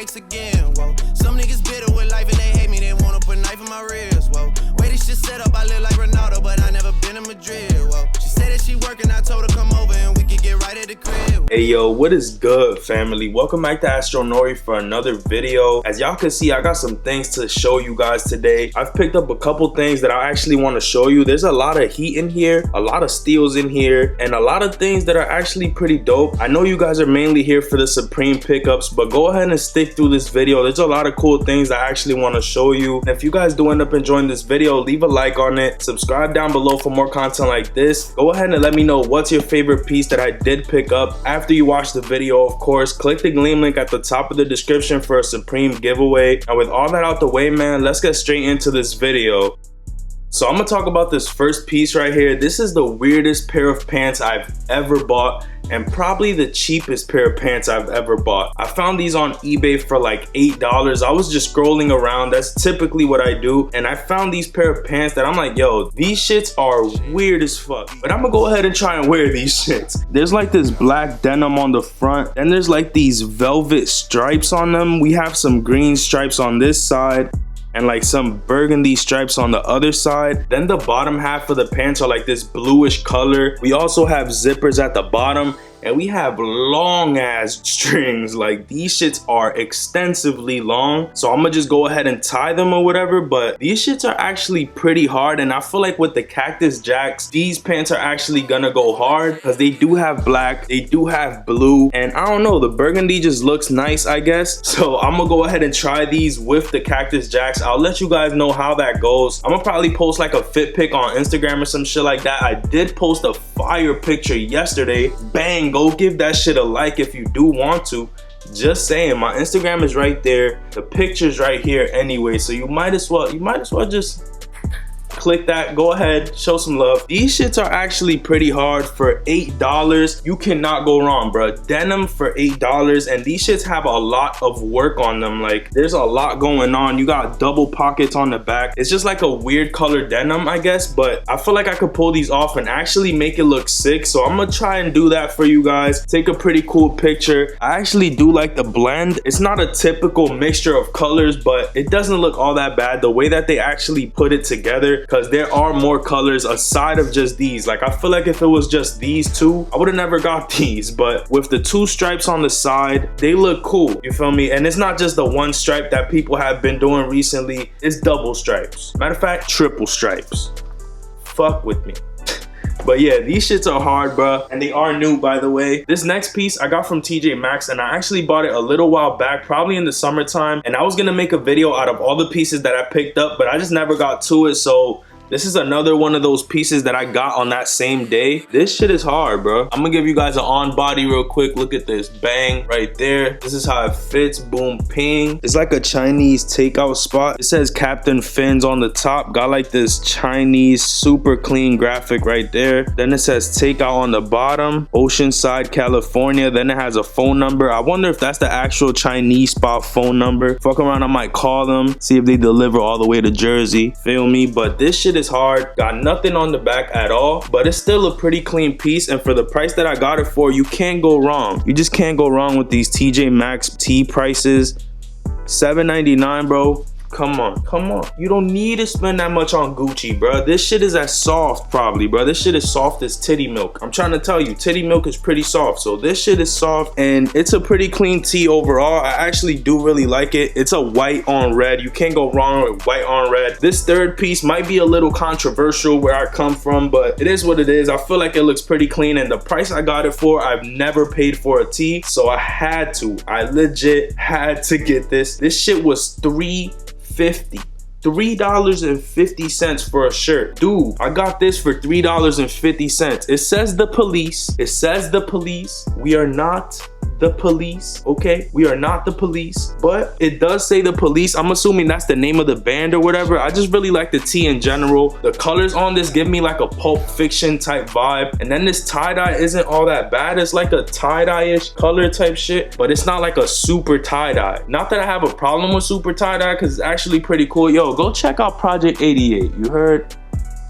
strikes again. Whoa, some niggas bitter with life and they hate me. They wanna put a knife in my ribs. Whoa, way this shit set up, I live like Ronaldo, but I never been in Madrid. Whoa, she said that she working, I told her come over and we could get right at the crib. Hey yo, what is good, family? Welcome back to Astro Nori for another video. As y'all can see, I got some things to show you guys today. I've picked up a couple things that I actually want to show you. There's a lot of heat in here, a lot of steals in here, and a lot of things that are actually pretty dope. I know you guys are mainly here for the Supreme pickups, but go ahead and stick through this video. There's a lot of cool things I actually want to show you. And if you guys do end up enjoying this video, leave a like on it, subscribe down below for more content like this. Go ahead and let me know what's your favorite piece that I did pick up. After you watch the video, of course, click the Gleam link at the top of the description for a Supreme giveaway. And with all that out the way, man, let's get straight into this video. So I'm gonna talk about this first piece right here. This is the weirdest pair of pants I've ever bought, and probably the cheapest pair of pants I've ever bought. I found these on eBay for like $8. I was just scrolling around. That's typically what I do. And I found these pair of pants that I'm like, yo, these shits are weird as fuck. But I'm gonna go ahead and try and wear these shits. There's like this black denim on the front. Then there's like these velvet stripes on them. We have some green stripes on this side and like some burgundy stripes on the other side. Then the bottom half of the pants are like this bluish color. We also have zippers at the bottom, and we have long ass strings. Like, these shits are extensively long, so I'm gonna just go ahead and tie them or whatever. But these shits are actually pretty hard, and I feel like with the Cactus Jacks, these pants are actually gonna go hard because they do have black, they do have blue, and I don't know, the burgundy just looks nice, I guess. So I'm gonna go ahead and try these with the Cactus Jacks. I'll let you guys know how that goes. I'm gonna probably post like a fit pic on Instagram or some shit like that. I did post a fire picture yesterday. Bang, go give that shit a like if you do want to. Just saying, my Instagram is right there, the picture's right here anyway, so you might as well just click that. Go ahead, show some love. These shits are actually pretty hard for $8. You cannot go wrong, bro. Denim for $8, and these shits have a lot of work on them. Like, there's a lot going on. You got double pockets on the back. It's just like a weird color denim, I guess, but I feel like I could pull these off and actually make it look sick. So I'm gonna try and do that for you guys. Take a pretty cool picture. I actually do like the blend. It's not a typical mixture of colors, but it doesn't look all that bad the way that they actually put it together, because there are more colors aside of just these. Like, I feel like if it was just these two, I would have never got these, but with the two stripes on the side, they look cool, you feel me? And it's not just the one stripe that people have been doing recently, it's double stripes. Matter of fact, triple stripes. Fuck with me. But yeah, these shits are hard, bruh, and they are new, by the way. This next piece I got from TJ Maxx, and I actually bought it a little while back, probably in the summertime, and I was gonna make a video out of all the pieces that I picked up, but I just never got to it. So this is another one of those pieces that I got on that same day. This shit is hard, bro. I'm gonna give you guys an on body real quick. Look at this, bang, right there. This is how it fits, boom, ping. It's like a Chinese takeout spot. It says Captain Fins on the top. Got like this Chinese super clean graphic right there. Then it says takeout on the bottom, Oceanside, California. Then it has a phone number. I wonder if that's the actual Chinese spot phone number. Fuck around, I might call them, see if they deliver all the way to Jersey. Feel me? But this shit is hard. Got nothing on the back at all, but it's still a pretty clean piece, and for the price that I got it for, you can't go wrong. You just can't go wrong with these TJ Maxx tee prices. $7.99, bro. Come on, come on. You don't need to spend that much on Gucci, bro. This shit is as soft, probably, bro. This shit is soft as titty milk. I'm trying to tell you, titty milk is pretty soft. So this shit is soft, and it's a pretty clean tee overall. I actually do really like it. It's a white on red. You can't go wrong with white on red. This third piece might be a little controversial where I come from, but it is what it is. I feel like it looks pretty clean, and the price I got it for, I've never paid for a tee, so I had to. I legit had to get this. This shit was $3.50 for a shirt. Dude, I got this for $3.50. It says the police. It says the police. We are not the police, okay? We are not the police, but it does say the police. I'm assuming that's the name of the band or whatever. I just really like the tee in general. The colors on this give me like a Pulp Fiction type vibe. And then this tie-dye isn't all that bad. It's like a tie-dye-ish color type shit, but it's not like a super tie-dye. Not that I have a problem with super tie-dye, because it's actually pretty cool. Yo, go check out Project 88, you heard?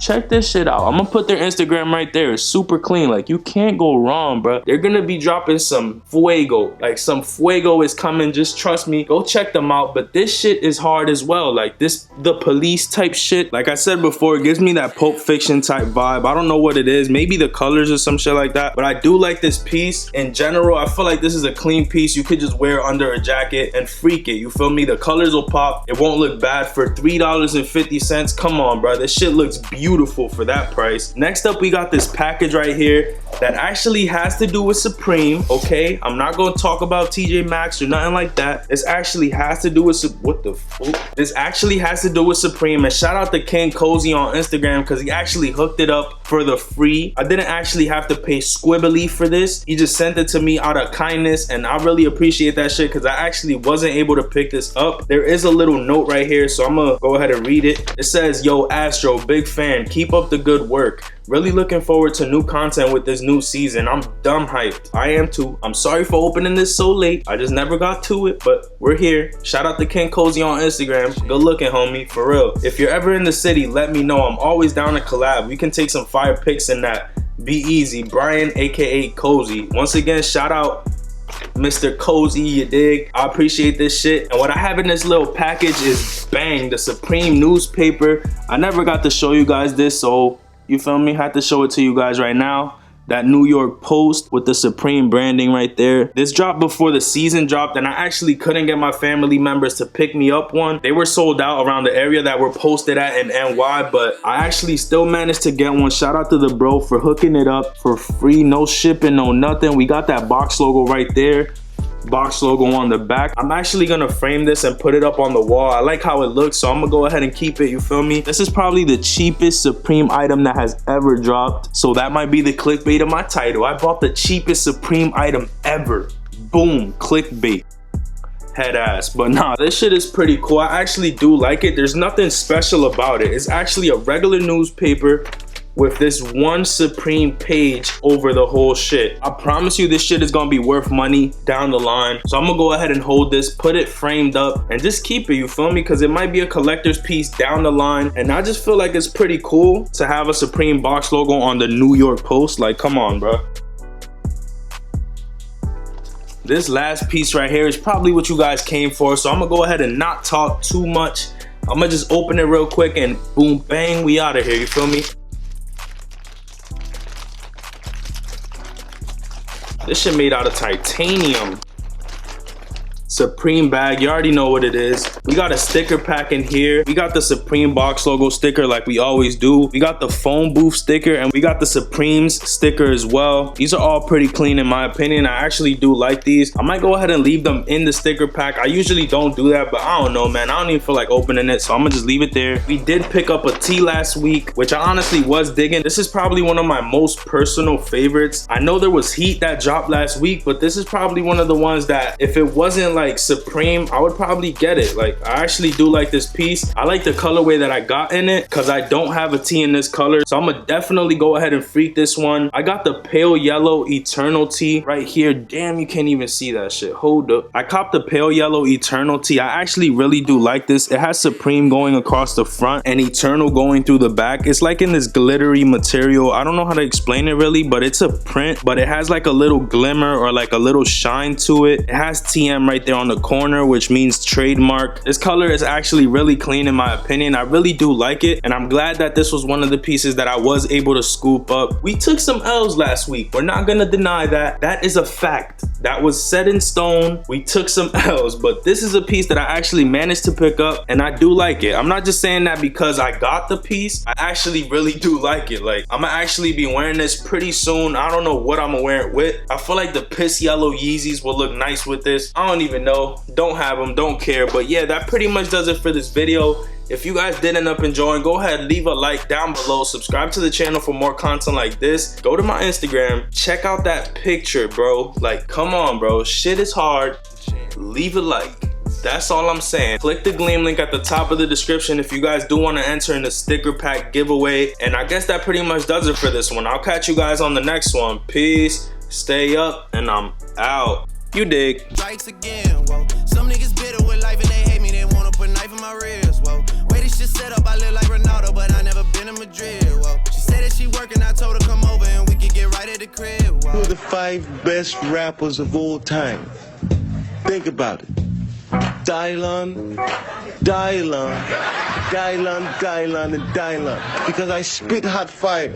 Check this shit out. I'm gonna put their Instagram right there. It's super clean. Like, you can't go wrong, bro. They're gonna be dropping some fuego. Like, some fuego is coming. Just trust me. Go check them out. But this shit is hard as well. Like, this, the police type shit. Like I said before, it gives me that Pulp Fiction type vibe. I don't know what it is. Maybe the colors or some shit like that. But I do like this piece. In general, I feel like this is a clean piece. You could just wear under a jacket and freak it. You feel me? The colors will pop. It won't look bad for $3.50. Come on, bro. This shit looks beautiful for that price. Next up, we got this package right here that actually has to do with Supreme, okay? I'm not gonna talk about TJ Maxx or nothing like that. This actually has to do with, what the fuck? This actually has to do with Supreme, and shout out to King Cozy on Instagram because he actually hooked it up for the free. I didn't actually have to pay squibbly for this. He just sent it to me out of kindness, and I really appreciate that shit because I actually wasn't able to pick this up. There is a little note right here, so I'm gonna go ahead and read it. It says, yo, Astro, big fan, keep up the good work. Really looking forward to new content with this new season. I'm dumb hyped. I am too. I'm sorry for opening this so late. I just never got to it, but we're here. Shout out to King Cozy on Instagram. Good looking, homie, for real. If you're ever in the city, let me know. I'm always down to collab. We can take some fire pics in that. Be easy. Brian, aka Cozy. Once again, shout out Mr. Cozy, you dig? I appreciate this shit. And what I have in this little package is bang, the Supreme newspaper. I never got to show you guys this, so you feel me? Had to show it to you guys right now. That New York Post with the Supreme branding right there. This dropped before the season dropped, and I actually couldn't get my family members to pick me up one. They were sold out around the area that we're posted at in NY, but I actually still managed to get one. Shout out to the bro for hooking it up for free. No shipping, no nothing. We got that box logo right there. Box logo on the back. I'm actually gonna frame this and put it up on the wall. I like how it looks, so I'm gonna go ahead and keep it, you feel me? This is probably the cheapest Supreme item that has ever dropped, so that might be the clickbait of my title. I bought the cheapest Supreme item ever. Boom, clickbait. Head ass. But nah, this shit is pretty cool. I actually do like it. There's nothing special about it. It's actually a regular newspaper with this one Supreme page over the whole shit. I promise you this shit is gonna be worth money down the line. So I'm gonna go ahead and hold this, put it framed up, and just keep it, you feel me? Because it might be a collector's piece down the line. And I just feel like it's pretty cool to have a Supreme box logo on the New York Post. Like, come on, bro. This last piece right here is probably what you guys came for. So I'm gonna go ahead and not talk too much. I'm gonna just open it real quick and boom, bang, we out of here, you feel me? This shit made out of titanium. Supreme bag, you already know what it is. We got a sticker pack in here. We got the Supreme box logo sticker like we always do. We got the phone booth sticker, and we got the Supremes sticker as well. These are all pretty clean in my opinion. I actually do like these. I might go ahead and leave them in the sticker pack. I usually don't do that, but I don't know, man. I don't even feel like opening it, so I'm gonna just leave it there. We did pick up a tee last week, which I honestly was digging. This is probably one of my most personal favorites. I know there was heat that dropped last week, but this is probably one of the ones that if it wasn't like Supreme, I would probably get it. Like, I actually do like this piece. I like the colorway that I got in it because I don't have a tee in this color, so I'm gonna definitely go ahead and freak this one. I got the pale yellow Eternal tee right here. Damn, you can't even see that shit. Hold up. I copped the pale yellow Eternal tee. I actually really do like this. It has Supreme going across the front and Eternal going through the back. It's like in this glittery material. I don't know how to explain it really, but it's a print, but it has like a little glimmer or like a little shine to it. It has TM right there on the corner, which means trademark. This color is actually really clean in my opinion. I really do like it, and I'm glad that this was one of the pieces that I was able to scoop up. We took some L's last week. We're not gonna deny that. That is a fact. That was set in stone. We took some L's, but this is a piece that I actually managed to pick up, and I do like it. I'm not just saying that because I got the piece. I actually really do like it. Like, I'm gonna actually be wearing this pretty soon. I don't know what I'm gonna wear it with. I feel like the piss yellow Yeezys will look nice with this. I don't even know. Don't have them, don't care. But yeah, that pretty much does it for this video. If you guys did end up enjoying, go ahead, leave a like down below, subscribe to the channel for more content like this. Go to my Instagram, check out that picture, bro. Like, come on, bro, shit is hard. Leave a like. That's all I'm saying. Click the Gleam link at the top of the description if you guys do want to enter in the sticker pack giveaway. And I guess that pretty much does it for this one. I'll catch you guys on the next one. Peace, stay up, and I'm out. You dig. Strikes again, whoa. Some niggas bitter with life and they hate me. They wanna put a knife in my ribs, whoa. Way this shit set up, I live like Ronaldo, but I never been in Madrid. 5 best rappers of all time. Think about it. Dylon, and Dylon. Because I spit hot fire.